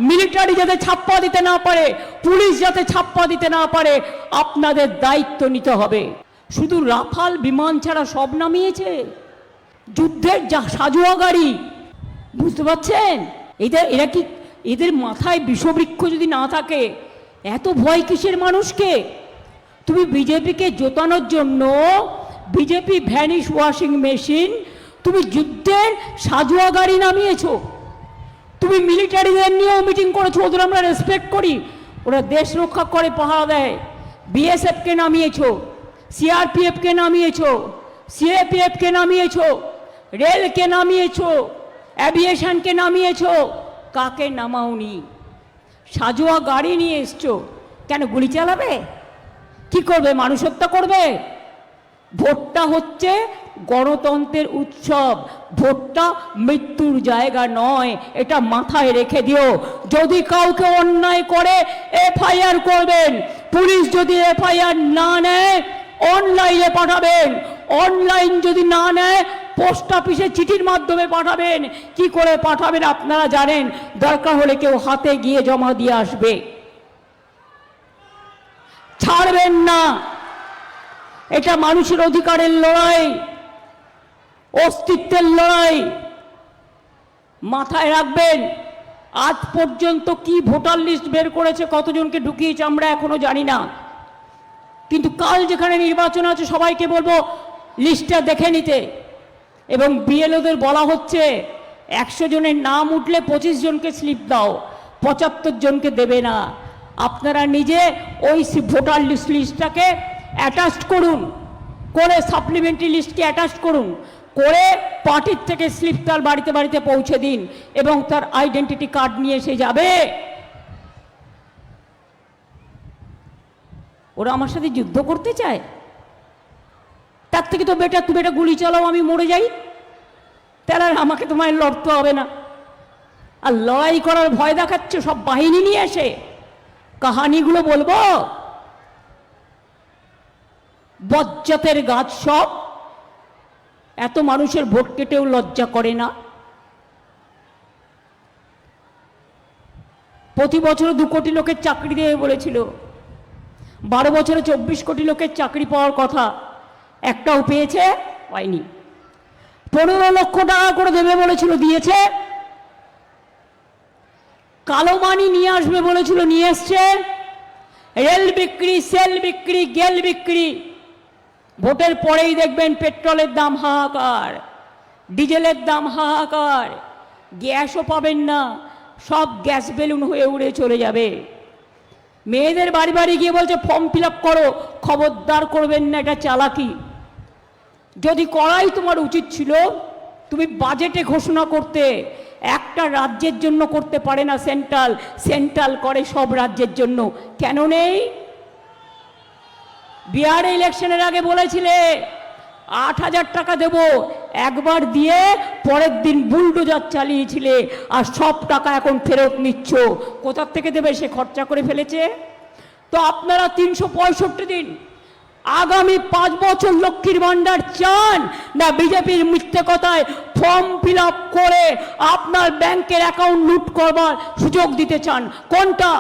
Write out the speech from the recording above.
Military যাতে ছাপ্পা দিতে না পারে, পুলিশ যাতে ছাপ্পা দিতে না পারে, আপনাদের দায়িত্ব নিতে হবে। শুধু রাফাল বিমান ছাড়া সব নামিয়েছে, যুদ্ধের সাজোয়া গাড়ি, বুঝতে পারছেন? এরা কি, এদের মাথায় বিষবৃক্ষ যদি না থাকে এত ভয় কিসের মানুষকে? তুমি বিজেপিকে জোতানোর জন্য বিজেপি ভ্যানিশ ওয়াশিং মেশিন, তুমি যুদ্ধের সাজোয়া গাড়ি নামিয়েছো। তুমি মিলিটারিদের নিয়েও মিটিং করেছো, ওদের আমরা রেসপেক্ট করি, ওরা দেশ রক্ষা করে পাহারা দেয়। বিএসএফকে নামিয়েছো, সিআরপিএফকে নামিয়েছো, সিএপিএফকে নামিয়েছো, রেলকে নামিয়েছো, অ্যাভিয়েশনকে নামিয়েছো, কাকে নামাওনি? সাজোয়া গাড়ি নিয়ে এসছো, কেন গুলি চালাবে? কি করবে? মানুষ হত্যা করবে? ভোটটা হচ্ছে গণতন্ত্রের উৎসব, ভোটটা মৃত্যুর জায়গা নয়, এটা মাথায় রেখে দিও। যদি কাউকে অন্যায় করে এফআইআর করবেন, পুলিশ যদি এফআইআর না নেয় অনলাইনে পাঠাবেন, অনলাইন যদি না নেয় পোস্ট অফিসে চিঠির মাধ্যমে পাঠাবেন। কি করে পাঠাবেন আপনারা জানেন, দরকার হলে কেউ হাতে গিয়ে জমা দিয়ে আসবে, ছাড়বেন না। এটা মানুষের অধিকারের লড়াই, অস্তিত্বের লড়াই, মাথায় রাখবেন। আজ পর্যন্ত কি ভোটার লিস্ট বের করেছে, কতজনকে ঢুকিয়েছে আমরা এখনো জানি না, কিন্তু কাল যেখানে নির্বাচন আছে সবাইকে বলবো লিস্টটা দেখে নিতে। এবং বিএলওদের বলা হচ্ছে 100 জনের নাম উঠলে 25 জনকে স্লিপ দাও, 75 জনকে দেবে না। আপনারা নিজে ওই ভোটার লিস্টটাকে অ্যাটাচ করুন, করে সাপ্লিমেন্টারি লিস্টকে অ্যাটাচ করুন, করে পার্টির থেকে স্লিপ তার বাড়িতে বাড়িতে পৌঁছে দিন এবং তার আইডেন্টিটি কার্ড নিয়ে সে যাবে। ওরা আমার সাথে যুদ্ধ করতে চায়, তার থেকে তো বেটার তুমি এটা গুলি চালাও, আমি মরে যাই, তাহলে আমাকে তোমায় লড়তে হবে না। আর লড়াই করার ভয় দেখাচ্ছ সব বাহিনী নিয়ে এসে, কাহানিগুলো বলবো? বজ্জাতের গাছ সব, এত মানুষের ভোট কেটেও লজ্জা করে না। প্রতি বছর 2 কোটি লোকের চাকরি দেবে বলেছিল, 12 বছরে 24 কোটি লোকের চাকরি পাওয়ার কথা, একটাও পেয়েছে? পায়নি। 15 লক্ষ টাকা করে দেবে বলেছিল, দিয়েছে? কালো মানি নিয়ে আসবে বলেছিল, নিয়ে এসছে? রেল বিক্রি, সেল বিক্রি, গেল বিক্রি। ভোটের পরেই দেখবেন পেট্রোলের দাম হাহাকার, ডিজেলের দাম হাহাকার, গ্যাসও পাবেন না, সব গ্যাস বেলুন হয়ে উড়ে চলে যাবে। মেয়েদের বাড়ি বাড়ি গিয়ে বলছে ফর্ম ফিল আপ করো, খবরদার করবেন না, এটা চালাকি। যদি করাই তোমার উচিত ছিল, তুমি বাজেটে ঘোষণা করতে, একটা রাজ্যের জন্য করতে পারে না সেন্ট্রাল, সেন্ট্রাল করে সব রাজ্যের জন্য, কেন নেই? বিহারে ইলেকশনের আগে বলেছিলে 8,000 টাকা দেব, একবার দিয়ে পরের দিন বুলডোজার চালিয়েছিলে, আর সব টাকা এখন ফেরত নিচ্ছ। কোথার থেকে দেবে? সে খরচা করে ফেলেছে। তো আপনারা 365 দিন, আগামী 5 বছর লক্ষ্মীর ভান্ডার চান না বিজেপির মিথ্যে কথায় ফর্ম ফিল আপ করে আপনার ব্যাংকের অ্যাকাউন্ট লুট করবার সুযোগ দিতে চান? কোনটা?